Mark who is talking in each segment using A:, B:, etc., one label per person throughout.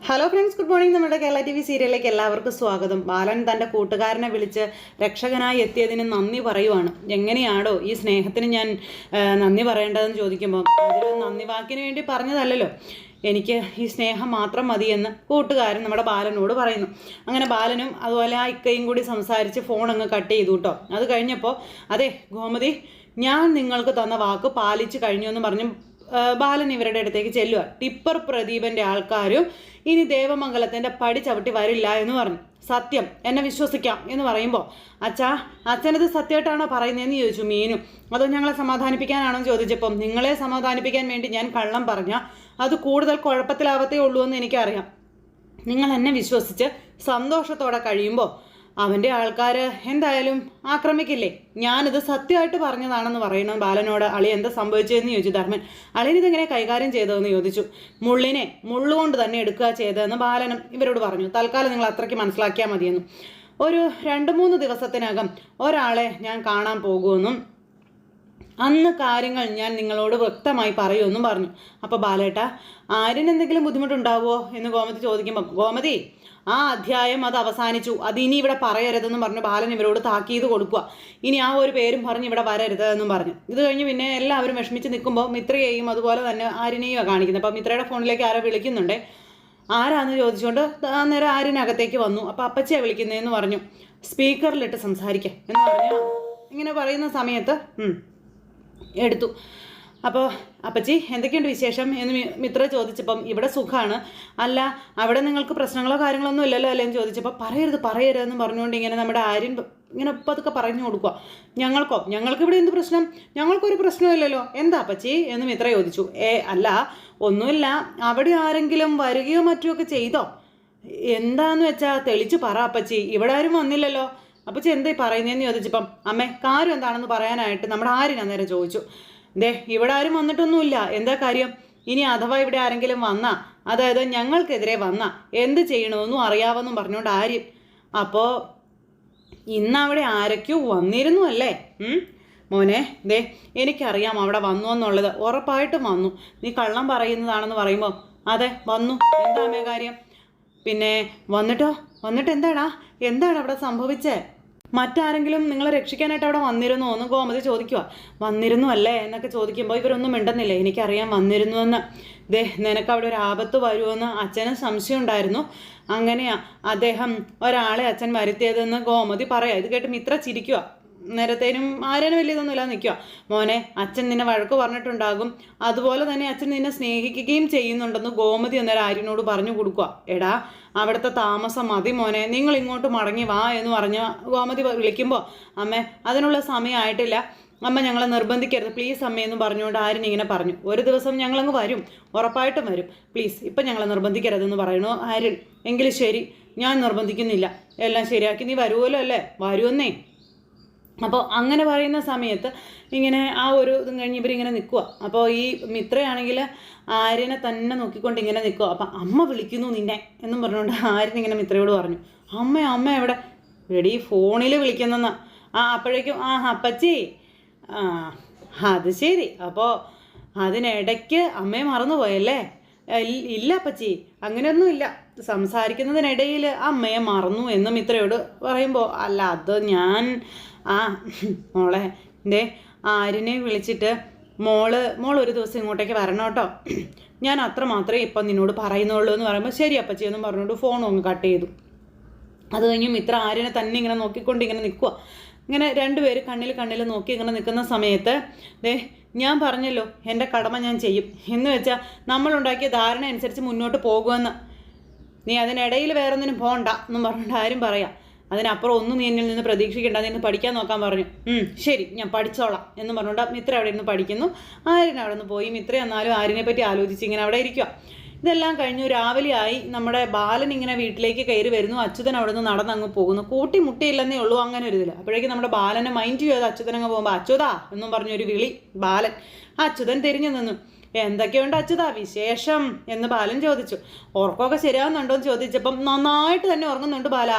A: Hello friends, good morning. നമ്മുടെ Kerala T V സീരിയലിലേക്ക് എല്ലാവർക്കും സ്വാഗതം. ബാലൻ തൻ്റെ കൂട്ടുകാരനെ വിളിച്ച് രക്ഷകനായി എത്തിയതിന് നന്ദി പറയുവാണ്. എങ്ങനെയാണോ ഈ സ്നേഹത്തിന് ഞാൻ നന്ദി പറയേണ്ടതെന്ന് ചോദിക്കുമ്പോൾ അതിലൊരു നന്ദി വാക്കിന് വേണ്ടി പറഞ്ഞതല്ലല്ലോ, എനിക്ക് ഈ സ്നേഹം മാത്രം മതിയെന്ന് കൂട്ടുകാരൻ നമ്മുടെ ബാലനോട് പറയുന്നു. അങ്ങനെ ബാലനും അതുപോലെ ആ ഇക്കയും കൂടി സംസാരിച്ച് ഫോൺ അങ്ങ് കട്ട് ചെയ്തു കേട്ടോ. അത് കഴിഞ്ഞപ്പോൾ അതെ ഗോമതി, ഞാൻ നിങ്ങൾക്ക് തന്ന വാക്ക് പാലിച്ചു കഴിഞ്ഞു എന്ന് പറഞ്ഞു ബാലൻ ഇവരുടെ അടുത്തേക്ക് ചെല്ലുക. ടിപ്പർ പ്രദീപന്റെ ആൾക്കാരും ഇനി ദേവമംഗലത്തിന്റെ പടി ചവിട്ടി വരില്ല എന്ന് പറഞ്ഞു. സത്യം, എന്നെ വിശ്വസിക്കാം എന്ന് പറയുമ്പോൾ അച്ഛനത് സത്യമായിട്ടാണോ പറയുന്നതെന്ന് ചോദിച്ചു മീനു. അതോ ഞങ്ങളെ സമാധാനിപ്പിക്കാനാണോ ചോദിച്ചപ്പം നിങ്ങളെ സമാധാനിപ്പിക്കാൻ വേണ്ടി ഞാൻ കള്ളം പറഞ്ഞാൽ അത് കൂടുതൽ കുഴപ്പത്തിലാവത്തേ ഉള്ളൂ എന്ന് എനിക്കറിയാം. നിങ്ങൾ എന്നെ വിശ്വസിച്ച് സന്തോഷത്തോടെ കഴിയുമ്പോൾ അവൻ്റെ ആൾക്കാർ എന്തായാലും ആക്രമിക്കില്ലേ? ഞാനിത് സത്യമായിട്ട് പറഞ്ഞതാണെന്ന് പറയണം ബാലനോട്. അളി എന്താ സംഭവിച്ചതെന്ന് ചോദിച്ചു ധർമ്മൻ. അളിനിതെങ്ങനെ കൈകാര്യം ചെയ്തതെന്ന് ചോദിച്ചു. മുള്ളിനെ മുള്ളുകൊണ്ട് തന്നെ എടുക്കുക ചെയ്തതെന്ന് ബാലനും ഇവരോട് പറഞ്ഞു. തൽക്കാലം നിങ്ങൾ അത്രയ്ക്ക് മനസ്സിലാക്കിയാൽ മതിയെന്നും. ഒരു 2-3 ദിവസത്തിനകം ഒരാളെ ഞാൻ കാണാൻ പോകുമെന്നും അന്ന് കാര്യങ്ങൾ ഞാൻ നിങ്ങളോട് വ്യക്തമായി പറയുമെന്നും പറഞ്ഞു. അപ്പോൾ ബാലേട്ട, ആര്യന് എന്തെങ്കിലും ബുദ്ധിമുട്ടുണ്ടാവുമോ എന്ന് ഗോമതി ചോദിക്കുമ്പം ഗോമതി, ആ അധ്യായം അത് അവസാനിച്ചു, അത് ഇനി ഇവിടെ പറയരുതെന്നും പറഞ്ഞു ബാലൻ ഇവരോട് താക്കീത് കൊടുക്കുക. ഇനി ആ ഒരു പേരും പറഞ്ഞ് ഇവിടെ വരരുതെന്നും പറഞ്ഞു. ഇത് കഴിഞ്ഞ് പിന്നെ എല്ലാവരും വിഷമിച്ച് നിൽക്കുമ്പോൾ മിത്രയെയും അതുപോലെ തന്നെ ആര്യനെയും കാണിക്കുന്നത്. അപ്പം മിത്രയുടെ ഫോണിലേക്ക് ആരോ വിളിക്കുന്നുണ്ട്. ആരാന്ന് ചോദിച്ചുകൊണ്ട് നേരെ ആര്യനകത്തേക്ക് വന്നു. അപ്പോൾ അപ്പച്ചിയാണ് വിളിക്കുന്നതെന്ന് പറഞ്ഞു. സ്പീക്കറിലിട്ട് സംസാരിക്കാം എന്ന് പറഞ്ഞു. ഇങ്ങനെ പറയുന്ന സമയത്ത് എടുത്തു. അപ്പോൾ അപ്പച്ചി എന്തൊക്കെയുണ്ട് വിശേഷം എന്ന് മിത്ര ചോദിച്ചപ്പം ഇവിടെ സുഖമാണ്. അല്ല, അവിടെ നിങ്ങൾക്ക് പ്രശ്നങ്ങളോ കാര്യങ്ങളൊന്നും ഇല്ലല്ലോ അല്ലേ എന്ന് ചോദിച്ചപ്പോൾ പറയരുതെന്ന് പറഞ്ഞുകൊണ്ട് ഇങ്ങനെ നമ്മുടെ ആര്യൻ ഇങ്ങനെ പതുക്കെ പറഞ്ഞു കൊടുക്കുക. ഞങ്ങൾക്ക് ഇവിടെ എന്ത് പ്രശ്നം? ഞങ്ങൾക്കൊരു പ്രശ്നമില്ലല്ലോ. എന്താ അപ്പച്ചി എന്ന് മിത്ര ചോദിച്ചു. അല്ല ഒന്നുമില്ല, അവിടെ ആരെങ്കിലും വരികയോ മറ്റോ ഒക്കെ ചെയ്തോ? എന്താന്ന് വെച്ചാൽ തെളിച്ചു പറ അപ്പച്ചി, ഇവിടെ ആരും വന്നില്ലല്ലോ. അപ്പച്ചി എന്തായി പറയുന്നതെന്ന് ചോദിച്ചപ്പം അമ്മേ കാര്യം എന്താണെന്ന് പറയാനായിട്ട് നമ്മുടെ ആര്യൻ അന്നേരം ചോദിച്ചു. ഇവിടെ ആരും വന്നിട്ടൊന്നുമില്ല, എന്താ കാര്യം? ഇനി അഥവാ ഇവിടെ ആരെങ്കിലും വന്നാ, അതായത് ഞങ്ങൾക്കെതിരെ വന്നാ എന്ത് ചെയ്യണമെന്നും അറിയാമെന്നും പറഞ്ഞുകൊണ്ട് ആര്യൻ. അപ്പോൾ ഇന്ന് അവിടെ ആരൊക്കെയോ വന്നിരുന്നു അല്ലേ? മോനെ എനിക്കറിയാം അവിടെ വന്നു എന്നുള്ളത്, ഉറപ്പായിട്ടും വന്നു. നീ കള്ളം പറയുന്നതാണെന്ന് പറയുമ്പോൾ അതെ വന്നു. എന്താ അമ്മേ കാര്യം? പിന്നെ വന്നിട്ട് എന്താണ് അവിടെ സംഭവിച്ചേ? മറ്റാരെങ്കിലും നിങ്ങളെ രക്ഷിക്കാനായിട്ട് അവിടെ വന്നിരുന്നോ എന്ന് ഗോമതി ചോദിക്കുക. വന്നിരുന്നു അല്ലേ എന്നൊക്കെ ചോദിക്കുമ്പോൾ ഇവരൊന്നും മിണ്ടുന്നില്ല. എനിക്കറിയാം വന്നിരുന്നുവെന്ന്. നിനക്ക് അവിടെ ഒരു ആപത്ത് വരുമെന്ന് അച്ഛന് സംശയം ഉണ്ടായിരുന്നു. അങ്ങനെയാ അദ്ദേഹം ഒരാളെ അച്ഛൻ വരുത്തിയതെന്ന് ഗോമതി പറയാം. ഇത് കേട്ട് മിത്ര ചിരിക്കുക. നേരത്തേനും ആരും വലിയതൊന്നുമില്ല നിൽക്കുക. മോനെ, അച്ഛൻ നിന്നെ വഴക്ക് പറഞ്ഞിട്ടുണ്ടാകും, അതുപോലെ തന്നെ അച്ഛൻ നിന്നെ സ്നേഹിക്കുകയും ചെയ്യുന്നുണ്ടെന്ന് ഗോമതി അന്നേരം ആര്യനോട് പറഞ്ഞു കൊടുക്കുക. എടാ, അവിടുത്തെ താമസം മതി മോനെ, നിങ്ങൾ ഇങ്ങോട്ട് മടങ്ങി വാ എന്ന് പറഞ്ഞ് ഗോമതി വിളിക്കുമ്പോൾ അമ്മേ അതിനുള്ള സമയമായിട്ടില്ല, അമ്മ ഞങ്ങളെ നിർബന്ധിക്കരുത് പ്ലീസ് അമ്മയെന്ന് പറഞ്ഞുകൊണ്ട് ആര്യൻ ഇങ്ങനെ പറഞ്ഞു. ഒരു ദിവസം ഞങ്ങളങ്ങ് വരും, ഉറപ്പായിട്ടും വരും, പ്ലീസ് ഇപ്പം ഞങ്ങളെ നിർബന്ധിക്കരുതെന്ന് പറയണു ആര്യൻ. എങ്കിലും ശരി, ഞാൻ നിർബന്ധിക്കുന്നില്ല, എല്ലാം ശരിയാക്കി നീ വരുമല്ലോ അല്ലേ? വരുമെന്നേ. അപ്പോൾ അങ്ങനെ പറയുന്ന സമയത്ത് ഇങ്ങനെ ആ ഒരു ഇതും കഴിഞ്ഞ് ഇവരിങ്ങനെ നിൽക്കുക. അപ്പോൾ ഈ മിത്രയാണെങ്കിൽ ആര്യനെ തന്നെ നോക്കിക്കൊണ്ട് ഇങ്ങനെ നിൽക്കുക. അപ്പം അമ്മ വിളിക്കുന്നു നിന്നെ എന്നും പറഞ്ഞുകൊണ്ട് ആര്യൻ ഇങ്ങനെ മിത്രയോട് പറഞ്ഞു. അമ്മ എവിടെ? എടീ ഫോണിൽ വിളിക്കുന്നെന്ന്. അപ്പോഴേക്കും അപ്പച്ചി, അത് ശരി, അപ്പോൾ അതിനിടയ്ക്ക് അമ്മയെ മറന്നുപോയല്ലേ? ഇല്ല അപ്പച്ചി, അങ്ങനെയൊന്നുമില്ല, സംസാരിക്കുന്നതിനിടയിൽ അമ്മയെ മറന്നു എന്ന് മിത്രയോട് പറയുമ്പോൾ അല്ല അത് ഞാൻ മോളെ ആര്യനെ വിളിച്ചിട്ട് മോൾ ഒരു ദിവസം ഇങ്ങോട്ടേക്ക് വരണം കേട്ടോ, ഞാൻ അത്ര മാത്രമേ ഇപ്പം നിന്നോട് പറയുന്നുള്ളൂ എന്ന് പറയുമ്പോൾ ശരി അപ്പച്ചി എന്നും പറഞ്ഞുകൊണ്ട് ഫോണും അങ്ങ് കട്ട് ചെയ്തു. അത് കഴിഞ്ഞ് മിത്ര ആര്യനെ തന്നെ ഇങ്ങനെ നോക്കിക്കൊണ്ട് ഇങ്ങനെ നിൽക്കുക. ഇങ്ങനെ രണ്ടുപേര് കണ്ണിൽ നോക്കി ഇങ്ങനെ നിൽക്കുന്ന സമയത്ത് ഞാൻ പറഞ്ഞല്ലോ എൻ്റെ കടമ ഞാൻ ചെയ്യും എന്ന് വെച്ചാൽ നമ്മളുണ്ടാക്കിയ ധാരണ അനുസരിച്ച് മുന്നോട്ട് പോകുമെന്ന്, നീ അതിനിടയിൽ വേറൊന്നിനും പോകണ്ട എന്നും പറഞ്ഞുകൊണ്ട് ആരും പറയാം. അതിനപ്പുറം ഒന്നും നീ എന്നിൽ നിന്ന് പ്രതീക്ഷിക്കേണ്ട, നീ ഇന്ന് പഠിക്കാൻ നോക്കാൻ പറഞ്ഞു. ശരി, ഞാൻ പഠിച്ചോളാം എന്ന് പറഞ്ഞുകൊണ്ട് മിത്ര അവിടെ ഇരുന്ന് പഠിക്കുന്നു. ആര്യൻ അവിടെ നിന്ന് പോയി. മിത്ര എന്നാലും ആര്യനെ പറ്റി ആലോചിച്ച് ഇങ്ങനെ അവിടെ ഇരിക്കുക. ഇതെല്ലാം കഴിഞ്ഞു രാവിലെയായി. നമ്മുടെ ബാലൻ ഇങ്ങനെ വീട്ടിലേക്ക് കയറി വരുന്നു. അച്യുതൻ അവിടെ നിന്ന് നടന്നങ്ങ് പോകുന്നു. മുട്ടിയില്ലെന്നേ ഉള്ളൂ അങ്ങനെ ഒരു ഇതിൽ. അപ്പോഴേക്കും നമ്മുടെ ബാലനെ മൈൻഡ് ചെയ്ത് അച്യുതൻ അങ്ങ് പോകുമ്പോൾ അച്യുതാ എന്നും പറഞ്ഞൊരു വിളി ബാലൻ. അച്യുതൻ തിരിഞ്ഞു നിന്നു. എന്തൊക്കെയുണ്ട് അച്യുതാ വിശേഷം എന്ന് ബാലൻ ചോദിച്ചു. ഉറക്കമൊക്കെ ശരിയാവുന്നുണ്ടോ എന്ന് ചോദിച്ചപ്പം നന്നായിട്ട് തന്നെ ഉറങ്ങുന്നുണ്ട് ബാല.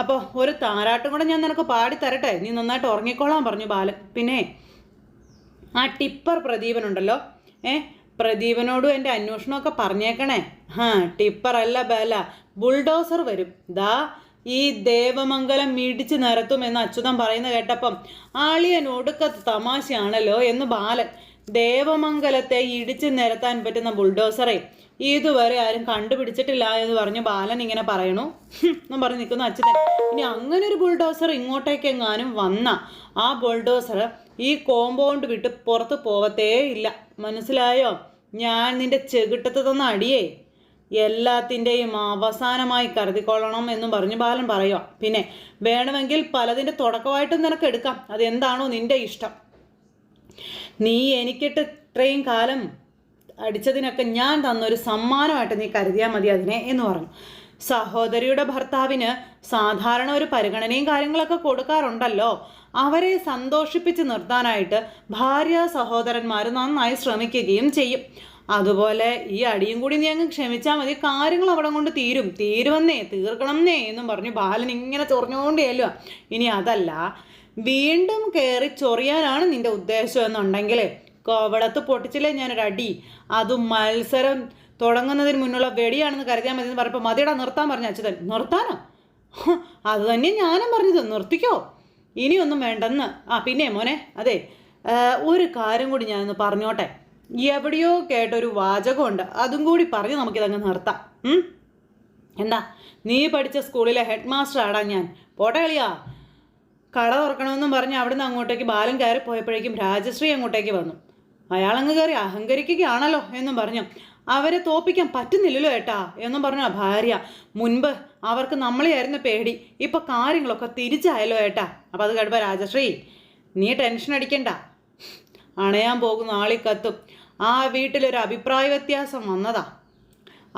A: അപ്പോൾ ഒരു താരാട്ടും കൂടെ ഞാൻ നിനക്ക് പാടിത്തരട്ടെ, നീ നന്നായിട്ട് ഉറങ്ങിക്കോളാൻ പറഞ്ഞു ബാലൻ. പിന്നെ ആ ടിപ്പർ പ്രദീപനുണ്ടല്ലോ, പ്രദീപനോടും എൻ്റെ അന്വേഷണമൊക്കെ പറഞ്ഞേക്കണേ. ടിപ്പറല്ല ബല, ബുൾഡോസർ വരും. ദാ ഈ ദേവമംഗലം ഇടിച്ചു നിരത്തും എന്ന് അച്യുതൻ പറയുന്ന കേട്ടപ്പം ആളിയൻ ഒടുക്കത്ത് തമാശയാണല്ലോ എന്ന് ബാലൻ. ദേവമംഗലത്തെ ഇടിച്ചു നിരത്താൻ പറ്റുന്ന ബുൾഡോസറെ ഇതുവരെ ആരും കണ്ടുപിടിച്ചിട്ടില്ല എന്ന് പറഞ്ഞ് ബാലൻ ഇങ്ങനെ പറയണു എന്നും പറഞ്ഞ് നിൽക്കുന്നു അച്യുതൻ. ഇനി അങ്ങനെ ഒരു ബുൾഡോസർ ഇങ്ങോട്ടേക്കെങ്ങാനും വന്ന ആ ബുൾഡോസർ ഈ കോമ്പൗണ്ട് വിട്ട് പുറത്ത് പോവത്തേ ഇല്ല. മനസ്സിലായോ? ഞാൻ നിന്റെ ചെകിട്ടത്ത് തന്ന അടിയേ എല്ലാത്തിൻ്റെയും അവസാനമായി കരുതിക്കൊള്ളണം എന്നും പറഞ്ഞ് ബാലൻ പറയുക. പിന്നെ വേണമെങ്കിൽ പലതിൻ്റെ തുടക്കമായിട്ടും നിനക്ക് എടുക്കാം, അതെന്താണോ നിന്റെ ഇഷ്ടം. നീ എനിക്കിട്ട് ഇത്രയും കാലം അടിച്ചതിനൊക്കെ ഞാൻ തന്നൊരു സമ്മാനമായിട്ട് നീ കരുതിയാൽ മതി അതിനെ എന്ന് പറഞ്ഞു. സഹോദരിയുടെ ഭർത്താവിന് സാധാരണ ഒരു പരിഗണനയും കാര്യങ്ങളൊക്കെ കൊടുക്കാറുണ്ടല്ലോ. അവരെ സന്തോഷിപ്പിച്ച് നിർത്താനായിട്ട് ഭാര്യ സഹോദരന്മാർ നന്നായി ശ്രമിക്കുകയും ചെയ്യും. അതുപോലെ ഈ അടിയും കൂടി നീ അങ്ങ് ക്ഷമിച്ചാൽ മതി, കാര്യങ്ങൾ അവിടെ കൊണ്ട് തീർക്കണമെന്നേ എന്നും പറഞ്ഞു ബാലൻ ഇങ്ങനെ ചൊറിഞ്ഞുകൊണ്ടേ ചെല്ലുക. ഇനി അതല്ല, വീണ്ടും കയറി ചൊറിയാനാണ് നിന്റെ ഉദ്ദേശം എന്നുണ്ടെങ്കിൽ കോവളത്ത് പൊട്ടിച്ചില്ലേ ഞാനൊരടി, അതും മത്സരം തുടങ്ങുന്നതിന് മുന്നുള്ള വെടിയാണെന്ന് കരുതിയാൽ മതി എന്ന് പറഞ്ഞപ്പോൾ മതിയുടെ നിർത്താൻ പറഞ്ഞു അച്യുതൻ. നിർത്താനോ? അത് തന്നെ ഞാനും പറഞ്ഞത്, നിർത്തിക്കോ, ഇനിയൊന്നും വേണ്ടെന്ന്. പിന്നെ മോനെ, അതെ ഒരു കാര്യം കൂടി ഞാനൊന്ന് പറഞ്ഞോട്ടെ. എവിടെയോ കേട്ടൊരു വാചകമുണ്ട്, അതും കൂടി പറഞ്ഞ് നമുക്കിതങ്ങ് നിർത്താം. എന്താ? നീ പഠിച്ച സ്കൂളിലെ ഹെഡ് മാസ്റ്റർ ആടാ ഞാൻ. പോട്ടെ കളിയാ. കട തുറക്കണമെന്നും പറഞ്ഞ് അവിടുന്ന് അങ്ങോട്ടേക്ക് ബാലൻ കയറി പോയപ്പോഴേക്കും രാജശ്രീ അങ്ങോട്ടേക്ക് വന്നു. അയാളങ്ങ് കയറി അഹങ്കരിക്കുകയാണല്ലോ എന്നും പറഞ്ഞു. അവരെ തോപ്പിക്കാൻ പറ്റുന്നില്ലല്ലോ ഏട്ടാ എന്നും പറഞ്ഞു ഭാര്യ. മുൻപ് അവർക്ക് നമ്മളെയായിരുന്നു പേടി, ഇപ്പൊ കാര്യങ്ങളൊക്കെ തിരിച്ചായല്ലോ ഏട്ടാ. അപ്പം അത് കേട്ടപ്പോൾ രാജശ്രീ, നീ ടെൻഷൻ അടിക്കണ്ട, അണയാൻ പോകുന്ന ആളി കത്തും. ആ വീട്ടിലൊരു അഭിപ്രായ വ്യത്യാസം വന്നതാ,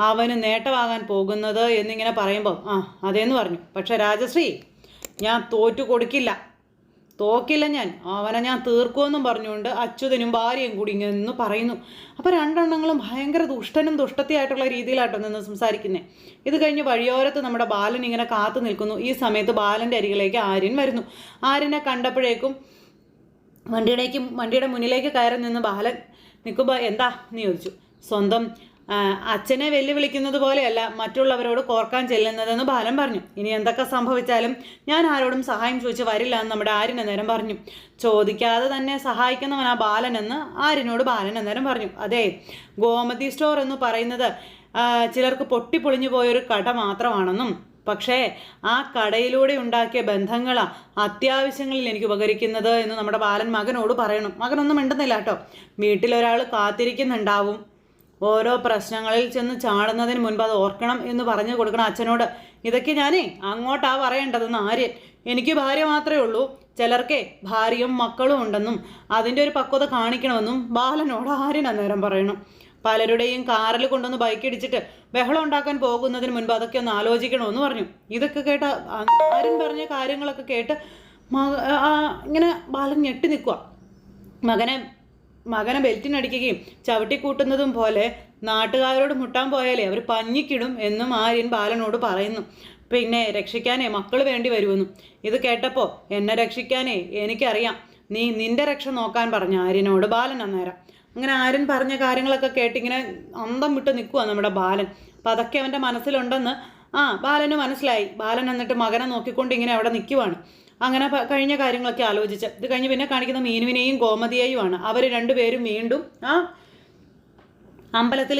A: അവന് നേട്ടമാകാൻ പോകുന്നത് എന്നിങ്ങനെ പറയുമ്പോൾ അതേന്ന് പറഞ്ഞു. പക്ഷെ രാജശ്രീ, ഞാൻ തോക്കില്ല ഞാൻ, അവനെ ഞാൻ തീർക്കുമെന്നും പറഞ്ഞുകൊണ്ട് അച്യുതനും ഭാര്യയും കൂടി ഇങ്ങനെ പറയുന്നു. അപ്പോൾ രണ്ടെണ്ണങ്ങളും ഭയങ്കര ദുഷ്ടനും ദുഷ്ടത്തിയായിട്ടുള്ള രീതിയിലാട്ടോ നിന്ന് സംസാരിക്കുന്നത്. ഇത് കഴിഞ്ഞ് വഴിയോരത്ത് നമ്മുടെ ബാലൻ ഇങ്ങനെ കാത്തു നിൽക്കുന്നു. ഈ സമയത്ത് ബാലൻ്റെ അരികിലേക്ക് ആര്യൻ വരുന്നു. ആര്യനെ കണ്ടപ്പോഴേക്കും വണ്ടിയുടെ മുന്നിലേക്ക് കയറി നിന്ന് ബാലൻ നിൽക്കുമ്പോൾ എന്താ എന്ന് ചോദിച്ചു. സ്വന്തം അച്ഛനെ വെല്ലുവിളിക്കുന്നത് പോലെയല്ല മറ്റുള്ളവരോട് കോർക്കാൻ ചെല്ലുന്നതെന്ന് ബാലൻ പറഞ്ഞു. ഇനി എന്തൊക്കെ സംഭവിച്ചാലും ഞാൻ ആരോടും സഹായം ചോദിച്ച് വരില്ല എന്ന് നമ്മുടെ ആര്യൻ അന്നേരം പറഞ്ഞു. ചോദിക്കാതെ തന്നെ സഹായിക്കുന്നവനാ ബാലനെന്ന് ആര്യനോട് ബാലൻ അന്നേരം പറഞ്ഞു. അതെ, ഗോമതി സ്റ്റോർ എന്ന് പറയുന്നത് ചിലർക്ക് പൊട്ടിപ്പൊളിഞ്ഞു പോയൊരു കട മാത്രമാണെന്നും പക്ഷേ ആ കടയിലൂടെ ഉണ്ടാക്കിയ ബന്ധങ്ങളാണ് അത്യാവശ്യങ്ങളിൽ എനിക്ക് ഉപകരിക്കുന്നത് എന്ന് നമ്മുടെ ബാലൻ മകനോട് പറയണം. മകനൊന്നും മിണ്ടുന്നില്ല കേട്ടോ. വീട്ടിലൊരാൾ കാത്തിരിക്കുന്നുണ്ടാവും, ഓരോ പ്രശ്നങ്ങളിൽ ചെന്ന് ചാടുന്നതിന് മുൻപ് അത് ഓർക്കണം എന്ന് പറഞ്ഞു കൊടുക്കണം അച്ഛനോട്. ഇതൊക്കെ ഞാനേ അങ്ങോട്ടാ പറയേണ്ടതെന്ന് ആര്യൻ. എനിക്ക് ഭാര്യ മാത്രമേ ഉള്ളൂ, ചിലർക്കേ ഭാര്യയും മക്കളും ഉണ്ടെന്നും അതിൻ്റെ ഒരു പക്വത കാണിക്കണമെന്നും ബാലനോട് ആര്യൻ അന്നേരം പറയണം. പലരുടെയും കാറിൽ കൊണ്ടുവന്ന് ബൈക്ക് ഇടിച്ചിട്ട് ബഹളം ഉണ്ടാക്കാൻ പോകുന്നതിന് മുൻപ് അതൊക്കെ ഒന്ന് ആലോചിക്കണമെന്ന് പറഞ്ഞു. ഇതൊക്കെ കേട്ട ആര്യൻ പറഞ്ഞ കാര്യങ്ങളൊക്കെ കേട്ട് ഇങ്ങനെ ബാലൻ ഞെട്ടി നിൽക്കുക. മകനെ ബെൽറ്റിനടിക്കുകയും ചവിട്ടിക്കൂട്ടുന്നതും പോലെ നാട്ടുകാരോട് മുട്ടാൻ പോയാലേ അവർ പഞ്ഞിക്കിടും എന്നും ആര്യൻ ബാലനോട് പറയുന്നു. പിന്നെ രക്ഷിക്കാനേ മക്കൾ വേണ്ടി വരുമെന്നും. ഇത് കേട്ടപ്പോൾ എന്നെ രക്ഷിക്കാനേ എനിക്കറിയാം, നീ നിന്റെ രക്ഷ നോക്കാൻ പറഞ്ഞു ആര്യനോട് ബാലൻ അന്നേരം. അങ്ങനെ ആര്യൻ പറഞ്ഞ കാര്യങ്ങളൊക്കെ കേട്ടിങ്ങനെ അന്തം വിട്ട് നിൽക്കുക നമ്മുടെ ബാലൻ. അപ്പം അതൊക്കെ അവൻ്റെ മനസ്സിലുണ്ടെന്ന് ബാലന് മനസ്സിലായി. ബാലൻ എന്നിട്ട് മകനെ നോക്കിക്കൊണ്ട് ഇങ്ങനെ അവിടെ നിൽക്കുവാണ്. അങ്ങനെ കഴിഞ്ഞ കാര്യങ്ങളൊക്കെ ആലോചിച്ച് ഇത് കഴിഞ്ഞ് പിന്നെ കാണിക്കുന്ന മീനുവിനെയും ഗോമതിയെയുമാണ്. അവർ രണ്ടുപേരും വീണ്ടും അമ്പലത്തിൽ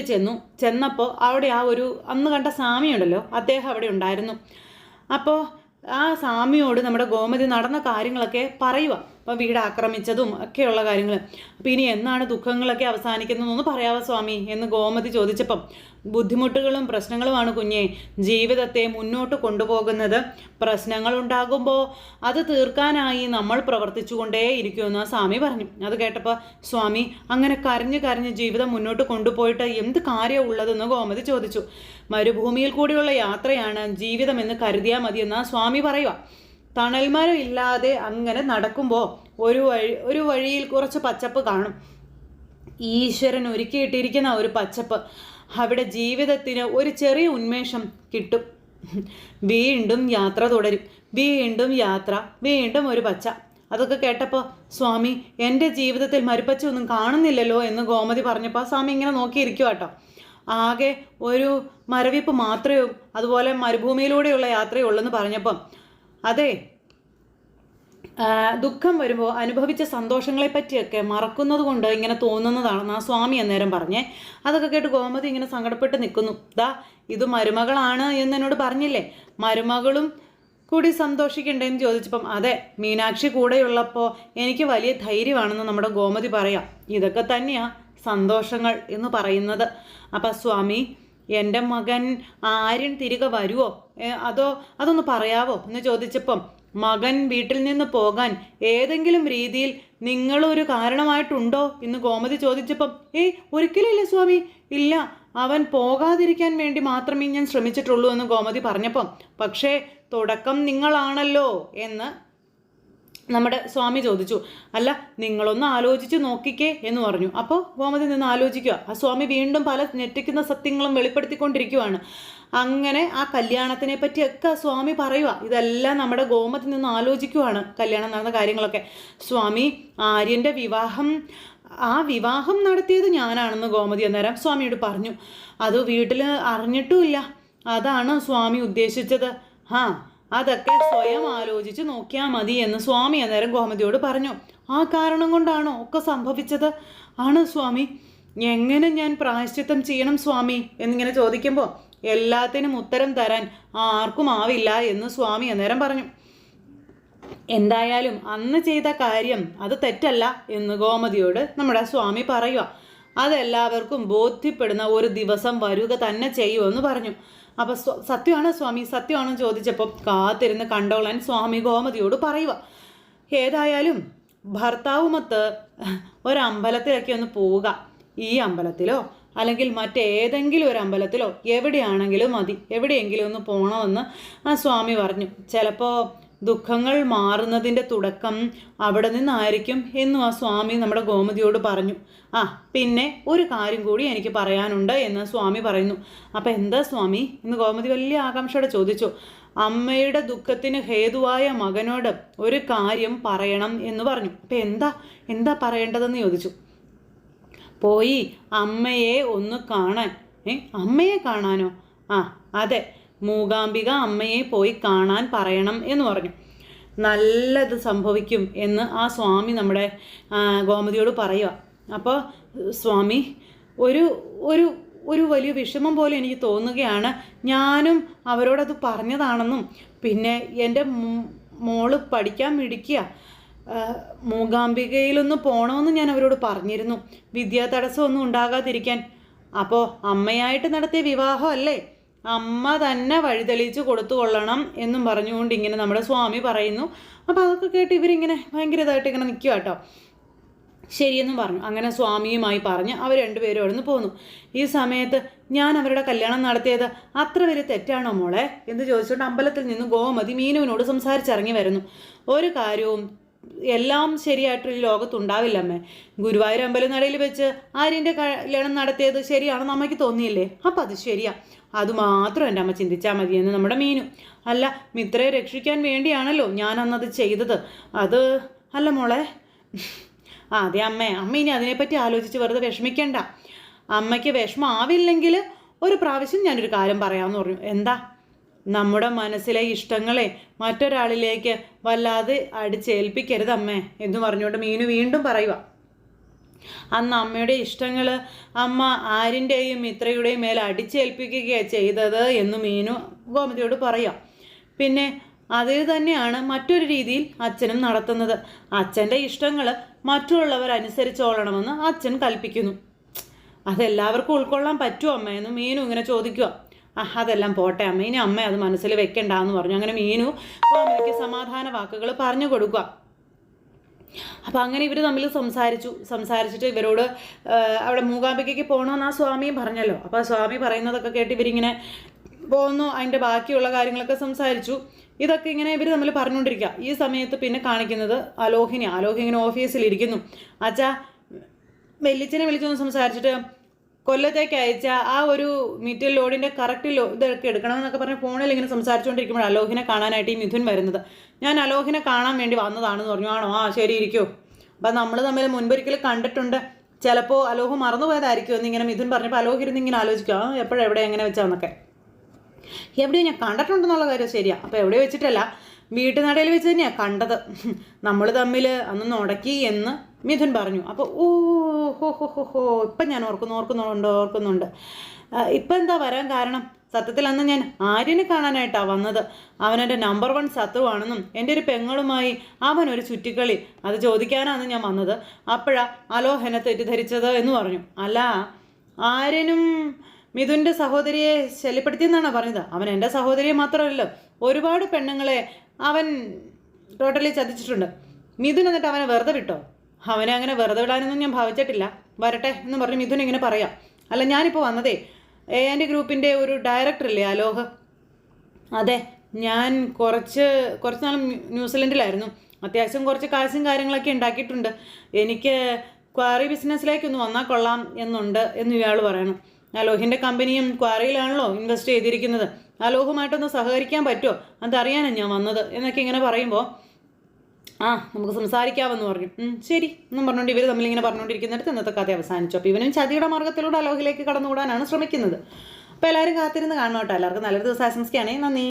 A: ചെന്നപ്പോൾ അവിടെ ഒരു അന്ന് കണ്ട സ്വാമിയുണ്ടല്ലോ, അദ്ദേഹം അവിടെ ഉണ്ടായിരുന്നു. അപ്പോൾ ആ സ്വാമിയോട് നമ്മുടെ ഗോമതി നടന്ന കാര്യങ്ങളൊക്കെ പറയുക. അപ്പോൾ വീട് ആക്രമിച്ചതും ഒക്കെയുള്ള കാര്യങ്ങൾ. അപ്പോൾ ഇനി എന്നാണ് ദുഃഖങ്ങളൊക്കെ അവസാനിക്കുന്നതെന്ന് പറയാവോ സ്വാമി എന്ന് ഗോമതി ചോദിച്ചപ്പം, ബുദ്ധിമുട്ടുകളും പ്രശ്നങ്ങളുമാണ് കുഞ്ഞെ ജീവിതത്തെ മുന്നോട്ട് കൊണ്ടുപോകുന്നത്. പ്രശ്നങ്ങളുണ്ടാകുമ്പോൾ അത് തീർക്കാനായി നമ്മൾ പ്രവർത്തിച്ചുകൊണ്ടേ ഇരിക്കുമെന്ന് സ്വാമി പറഞ്ഞു. അത് കേട്ടപ്പോൾ സ്വാമി അങ്ങനെ കരഞ്ഞ് ജീവിതം മുന്നോട്ട് കൊണ്ടുപോയിട്ട് എന്ത് കാര്യമുള്ളതെന്ന് ഗോമതി ചോദിച്ചു. മരുഭൂമിയിൽ കൂടിയുള്ള യാത്രയാണ് ജീവിതമെന്ന് കരുതിയാൽ മതിയെന്നാ സ്വാമി പറയുക. തണൽമരം ഇല്ലാതെ അങ്ങനെ നടക്കുമ്പോൾ ഒരു വഴിയിൽ കുറച്ച് പച്ചപ്പ് കാണും. ഈശ്വരൻ ഒരുക്കിയിട്ടിരിക്കുന്ന ഒരു പച്ചപ്പ്. അവിടെ ജീവിതത്തിന് ഒരു ചെറിയ ഉന്മേഷം കിട്ടും. വീണ്ടും യാത്ര തുടരും, വീണ്ടും യാത്ര, വീണ്ടും ഒരു പച്ച. അതൊക്കെ കേട്ടപ്പോൾ സ്വാമി എൻ്റെ ജീവിതത്തിൽ മരുപ്പച്ചൊന്നും കാണുന്നില്ലല്ലോ എന്ന് ഗോമതി പറഞ്ഞപ്പോൾ സ്വാമി ഇങ്ങനെ നോക്കിയിരിക്കുക കേട്ടോ. ആകെ ഒരു മരവിപ്പ് മാത്രമേ അതുപോലെ മരുഭൂമിയിലൂടെയുള്ള യാത്രയേ ഉള്ളെന്ന് പറഞ്ഞപ്പം അതെ ദുഃഖം വരുമ്പോൾ അനുഭവിച്ച സന്തോഷങ്ങളെ പറ്റിയൊക്കെ മറക്കുന്നത് കൊണ്ട് ഇങ്ങനെ തോന്നുന്നതാണെന്ന് ആ സ്വാമി അന്നേരം പറഞ്ഞേ. അതൊക്കെ കേട്ട് ഗോമതി ഇങ്ങനെ സങ്കടപ്പെട്ട് നിൽക്കുന്നു. ദാ ഇത് മരുമകളാണ് എന്ന് എന്നോട് പറഞ്ഞില്ലേ, മരുമകളും കൂടി സന്തോഷിക്കണ്ടേന്ന് ചോദിച്ചപ്പം അതെ മീനാക്ഷി കൂടെയുള്ളപ്പോൾ എനിക്ക് വലിയ ധൈര്യമാണെന്ന് നമ്മുടെ ഗോമതി പറയാം. ഇതൊക്കെ തന്നെയാ സന്തോഷങ്ങൾ എന്ന് പറയുന്നത്. അപ്പം സ്വാമി എൻ്റെ മകൻ ആര്യൻ തിരികെ വരുമോ അതൊന്ന് പറയാവോ എന്ന് ചോദിച്ചപ്പം മകൻ വീട്ടിൽ നിന്ന് പോകാൻ ഏതെങ്കിലും രീതിയിൽ നിങ്ങളൊരു കാരണമായിട്ടുണ്ടോ എന്ന് ഗോമതി ചോദിച്ചപ്പം ഒരിക്കലും ഇല്ല സ്വാമി, ഇല്ല, അവൻ പോകാതിരിക്കാൻ വേണ്ടി മാത്രമേ ഞാൻ ശ്രമിച്ചിട്ടുള്ളൂ എന്ന് ഗോമതി പറഞ്ഞപ്പം പക്ഷേ തുടക്കം നിങ്ങളാണല്ലോ എന്ന് നമ്മുടെ സ്വാമി ചോദിച്ചു. അല്ല നിങ്ങളൊന്ന് ആലോചിച്ച് നോക്കിക്കേ എന്ന് പറഞ്ഞു. അപ്പോൾ ഗോമതി നിന്ന് ആലോചിക്കുക. ആ സ്വാമി വീണ്ടും പല ഞെട്ടിക്കുന്ന സത്യങ്ങളും വെളിപ്പെടുത്തിക്കൊണ്ടിരിക്കുകയാണ്. അങ്ങനെ ആ കല്യാണത്തിനെ പറ്റിയൊക്കെ സ്വാമി പറയുക. ഇതെല്ലാം നമ്മുടെ ഗോമതി നിന്ന് ആലോചിക്കുവാണ്, കല്യാണം നടന്ന കാര്യങ്ങളൊക്കെ. സ്വാമി ആര്യൻ്റെ വിവാഹം നടത്തിയത് ഞാനാണെന്ന് ഗോമതി അന്നേരം സ്വാമിയോട് പറഞ്ഞു. അത് വീട്ടിൽ അറിഞ്ഞിട്ടുമില്ല, അതാണ് സ്വാമി ഉദ്ദേശിച്ചത്. അതൊക്കെ സ്വയം ആലോചിച്ച് നോക്കിയാൽ മതി എന്ന് സ്വാമി അന്നേരം ഗോമതിയോട് പറഞ്ഞു. ആ കാരണം കൊണ്ടാണോ ഒക്കെ സംഭവിച്ചത്? ആണ് സ്വാമി. എങ്ങനെ ഞാൻ പ്രായശ്ചിത്തം ചെയ്യണം സ്വാമി എന്നിങ്ങനെ ചോദിക്കുമ്പോൾ എല്ലാത്തിനും ഉത്തരം തരാൻ ആർക്കും ആവില്ല എന്ന് സ്വാമി അന്നേരം പറഞ്ഞു. എന്തായാലും അന്ന് ചെയ്ത കാര്യം അത് തെറ്റല്ല എന്ന് ഗോമതിയോട് നമ്മുടെ സ്വാമി പറയുക. അതെല്ലാവർക്കും ബോധ്യപ്പെടുന്ന ഒരു ദിവസം വരിക തന്നെ ചെയ്യുമെന്ന് പറഞ്ഞു. അപ്പോൾ സത്യമാണോ സ്വാമി, സത്യമാണോ ചോദിച്ചപ്പോൾ കാത്തിരുന്ന് കണ്ടോളാൻ സ്വാമി ഗോമതിയോട് പറയുക. ഏതായാലും ഭർത്താവുമൊത്ത് ഒരമ്പലത്തിലൊക്കെ ഒന്ന് പോവുക. ഈ അമ്പലത്തിലോ അല്ലെങ്കിൽ മറ്റേതെങ്കിലും ഒരു അമ്പലത്തിലോ എവിടെയാണെങ്കിലും മതി, എവിടെയെങ്കിലും ഒന്ന് പോകണമെന്ന് ആ സ്വാമി പറഞ്ഞു. ചിലപ്പോൾ ദുഃഖങ്ങൾ മാറുന്നതിൻ്റെ തുടക്കം അവിടെ നിന്നായിരിക്കും എന്നും ആ സ്വാമി നമ്മുടെ ഗോമതിയോട് പറഞ്ഞു. പിന്നെ ഒരു കാര്യം കൂടി എനിക്ക് പറയാനുണ്ട് എന്ന് സ്വാമി പറയുന്നു. അപ്പം എന്താ സ്വാമി എന്ന് ഗോമതി വലിയ ആകാംക്ഷയോടെ ചോദിച്ചു. അമ്മയുടെ ദുഃഖത്തിന് ഹേതുവായ മകനോട് ഒരു കാര്യം പറയണം എന്ന് പറഞ്ഞു. അപ്പം എന്താ പറയേണ്ടതെന്ന് ചോദിച്ചു. പോയി അമ്മയെ ഒന്ന് കാണാൻ. അമ്മയെ കാണാനോ? അതെ, മൂകാംബിക അമ്മയെ പോയി കാണാൻ പറയണം എന്ന് പറഞ്ഞു. നല്ലത് സംഭവിക്കും എന്ന് ആ സ്വാമി നമ്മുടെ ഗോമതിയോട് പറയുക. അപ്പോൾ സ്വാമി ഒരു ഒരു ഒരു വലിയ വിഷമം പോലെ എനിക്ക് തോന്നുകയാണ്. ഞാനും അവരോടത് പറഞ്ഞതാണെന്നും പിന്നെ എൻ്റെ മോള് പഠിക്കാൻ മിടിക്കുക, മൂകാംബികയിലൊന്ന് പോകണമെന്ന് ഞാൻ അവരോട് പറഞ്ഞിരുന്നു, വിദ്യാ തടസ്സമൊന്നും ഉണ്ടാകാതിരിക്കാൻ. അപ്പോൾ അമ്മയായിട്ട് നടത്തിയ വിവാഹം അല്ലേ, അമ്മ തന്നെ വഴിതെളിച്ച് കൊടുത്തുകൊള്ളണം എന്നും പറഞ്ഞുകൊണ്ട് ഇങ്ങനെ നമ്മുടെ സ്വാമി പറയുന്നു. അപ്പോൾ അതൊക്കെ കേട്ട് ഇവരിങ്ങനെ ഭയങ്കര ഇതായിട്ട് ഇങ്ങനെ നിൽക്കുക കേട്ടോ. ശരിയെന്നും പറഞ്ഞു. അങ്ങനെ സ്വാമിയുമായി പറഞ്ഞ് അവർ രണ്ടുപേരും അവിടെ നിന്ന് പോന്നു. ഈ സമയത്ത് ഞാൻ അവരുടെ കല്യാണം നടത്തിയത് അത്ര വലിയ തെറ്റാണോ മോളെ എന്ന് ചോദിച്ചുകൊണ്ട് അമ്പലത്തിൽ നിന്ന് ഗോമതി മീനുവിനോട് സംസാരിച്ചിറങ്ങി വരുന്നു. ഒരു കാര്യവും എല്ലാം ശരിയായിട്ട് ഈ ലോകത്തുണ്ടാവില്ല അമ്മേ. ഗുരുവായൂർ അമ്പലനടയിൽ വെച്ച് ആര്യൻ്റെ കല്യാണം നടത്തിയത് ശരിയാണെന്ന് അമ്മയ്ക്ക് തോന്നിയില്ലേ? അപ്പം അത് ശരിയാ, അതുമാത്രം എൻ്റെ അമ്മ ചിന്തിച്ചാൽ മതിയെന്ന് നമ്മുടെ മീനു. അല്ല, മിത്രയെ രക്ഷിക്കാൻ വേണ്ടിയാണല്ലോ ഞാൻ അന്നത് ചെയ്തത്. അത് അല്ല മോളെ. അതെ അമ്മ ഇനി അതിനെപ്പറ്റി ആലോചിച്ച് വെറുതെ വിഷമിക്കണ്ട. അമ്മയ്ക്ക് വിഷമാവില്ലെങ്കിൽ ഒരു പ്രാവശ്യം ഞാനൊരു കാര്യം പറയാമെന്ന് പറഞ്ഞു. എന്താ? നമ്മുടെ മനസ്സിലെ ഇഷ്ടങ്ങളെ മറ്റൊരാളിലേക്ക് വല്ലാതെ അടിച്ചേൽപ്പിക്കരുത് അമ്മേ എന്ന് പറഞ്ഞുകൊണ്ട് മീനു വീണ്ടും പറയുക. അന്ന് അമ്മയുടെ ഇഷ്ടങ്ങൾ അമ്മ ആര്യൻ്റെയും മിത്രയുടെയും മേലെ അടിച്ചേൽപ്പിക്കുകയാണ് ചെയ്തത് എന്ന് മീനു ഗോമതിയോട് പറയാം. പിന്നെ അതിൽ തന്നെയാണ് മറ്റൊരു രീതിയിൽ അച്ഛനും നടത്തുന്നത്. അച്ഛൻ്റെ ഇഷ്ടങ്ങൾ മറ്റുള്ളവർ അനുസരിച്ചോളണമെന്ന് അച്ഛൻ കൽപ്പിക്കുന്നു. അതെല്ലാവർക്കും ഉൾക്കൊള്ളാൻ പറ്റുമോ അമ്മ എന്ന് മീനു ഇങ്ങനെ ചോദിക്കുക. അതെല്ലാം പോട്ടെ അമ്മ, ഇനി അമ്മ അത് മനസ്സിൽ വെക്കണ്ടെന്ന് പറഞ്ഞു. അങ്ങനെ മീനു ഗോമതിക്ക് സമാധാന വാക്കുകൾ പറഞ്ഞു കൊടുക്കുക. അപ്പം അങ്ങനെ ഇവർ തമ്മിൽ സംസാരിച്ചിട്ട് ഇവരോട് അവിടെ മൂകാംബികയ്ക്ക് പോകണമെന്ന് ആ സ്വാമിയും പറഞ്ഞല്ലോ. അപ്പോൾ ആ സ്വാമി പറയുന്നതൊക്കെ കേട്ട് ഇവരിങ്ങനെ പോകുന്നു. അതിൻ്റെ ബാക്കിയുള്ള കാര്യങ്ങളൊക്കെ സംസാരിച്ചു. ഇതൊക്കെ ഇങ്ങനെ ഇവർ തമ്മിൽ പറഞ്ഞുകൊണ്ടിരിക്കുക. ഈ സമയത്ത് പിന്നെ കാണിക്കുന്നത് അലോഹിനി ഇങ്ങനെ ഓഫീസിലിരിക്കുന്നു. അച്ഛാ, വെല്ലിച്ചനെ വിളിച്ചൊന്ന് സംസാരിച്ചിട്ട് കൊല്ലത്തേക്ക് അയച്ച ആ ഒരു മീറ്റർ ലോഡിൻ്റെ കറക്റ്റ് ഇതൊക്കെ എടുക്കണമെന്നൊക്കെ പറഞ്ഞ് ഫോണിൽ ഇങ്ങനെ സംസാരിച്ചുകൊണ്ടിരിക്കുമ്പോൾ അലോഹിനെ കാണാനായിട്ട് ഈ മിഥുൻ വരുന്നത്. ഞാൻ അലോഹിനെ കാണാൻ വേണ്ടി വന്നതാണെന്ന് പറഞ്ഞു. ആണോ? ആ ശരി, ഇരിക്കോ. അപ്പം നമ്മൾ തമ്മിൽ മുൻപൊരിക്കൽ കണ്ടിട്ടുണ്ട്, ചിലപ്പോൾ അലോഹ് മറന്നുപോയതായിരിക്കും എന്നിങ്ങനെ മിഥുൻ പറഞ്ഞപ്പോൾ അലോഹ് ഇരുന്ന് ഇങ്ങനെ ആലോചിക്കുക, എപ്പോഴെവിടെ എങ്ങനെ വെച്ചാന്നൊക്കെ. എവിടെയോ ഞാൻ കണ്ടിട്ടുണ്ടെന്നുള്ള കാര്യം ശരിയാ. അപ്പോൾ എവിടെയോ വെച്ചിട്ടല്ല, വീട്ടുനടയിൽ വെച്ച് തന്നെയാണ് കണ്ടത്. നമ്മൾ തമ്മിൽ അന്ന് ഉടക്കി എന്ന് മിഥുൻ പറഞ്ഞു. അപ്പോൾ ഓ ഹോ ഹോ ഹോ ഹോ ഇപ്പം ഞാൻ ഓർക്കുന്നുണ്ട്. ഇപ്പം എന്താ വരാൻ കാരണം? സത്യത്തിൽ അന്ന് ഞാൻ ആര്യനെ കാണാനായിട്ടാണ് വന്നത്. അവനെൻ്റെ നമ്പർ 1 ശത്രുവാണെന്നും എൻ്റെ ഒരു പെങ്ങളുമായി അവനൊരു ചുറ്റിക്കളി അത് ചോദിക്കാനാണ് ഞാൻ വന്നത്. അപ്പോഴാണ് അലോഹ് എന്നെ തെറ്റിദ്ധരിച്ചത് എന്ന് പറഞ്ഞു. അല്ല, ആര്യനും മിഥുൻ്റെ സഹോദരിയെ ശല്യപ്പെടുത്തിയെന്നാണ് പറഞ്ഞത്. അവൻ എൻ്റെ സഹോദരിയെ മാത്രമല്ലല്ലോ, ഒരുപാട് പെണ്ണുങ്ങളെ അവൻ ടോട്ടലി ചതിച്ചിട്ടുണ്ട്. മിഥുൻ എന്നിട്ട് അവനെ വെറുതെ വിട്ടോ? അവനെ അങ്ങനെ വെറുതെ വിടാനൊന്നും ഞാൻ ഭാവിച്ചിട്ടില്ല. വരട്ടെ എന്ന് പറഞ്ഞ് മിഥുൻ ഇങ്ങനെ പറയാം. അല്ല, ഞാനിപ്പോൾ വന്നതേ എൻ്റെ ഗ്രൂപ്പിൻ്റെ ഒരു ഡയറക്ടറല്ലേ അലോഹ്? അതെ, ഞാൻ കുറച്ച് നാൾ ന്യൂസിലൻഡിലായിരുന്നു. അത്യാവശ്യം കുറച്ച് കാശും കാര്യങ്ങളൊക്കെ ഉണ്ടാക്കിയിട്ടുണ്ട്. എനിക്ക് ക്വാറി ബിസിനസ്സിലേക്കൊന്ന് വന്നാൽ കൊള്ളാം എന്നുണ്ട് എന്ന് ഇയാൾ പറയണം. അലോഹിൻ്റെ കമ്പനിയും ക്വാറിയിലാണല്ലോ ഇൻവെസ്റ്റ് ചെയ്തിരിക്കുന്നത്. അലോഹുമായിട്ടൊന്ന് സഹകരിക്കാൻ പറ്റുമോ അതറിയാനാണ് ഞാൻ വന്നത് എന്നൊക്കെ ഇങ്ങനെ പറയുമ്പോൾ നമുക്ക് സംസാരിക്കാമെന്ന് പറഞ്ഞു. ശരി എന്നും പറഞ്ഞുകൊണ്ട് ഇവർ തമ്മിലിങ്ങനെ പറഞ്ഞുകൊണ്ടിരിക്കുന്നിടത്ത് ഇന്നത്തെ കഥ അവസാനിച്ചു. അപ്പോൾ ഇവനും ചതിയുടെ മാർഗ്ഗത്തിലൂടെ അലോഹിലേക്ക് കടന്നുകൂടാനാണ് ശ്രമിക്കുന്നത്. അപ്പോൾ എല്ലാവരും കാത്തിരുന്ന് കാണണം കേട്ടോ. എല്ലാവർക്കും നല്ലൊരു ദിവസം ആശംസിക്കുകയാണെങ്കിൽ നന്ദി.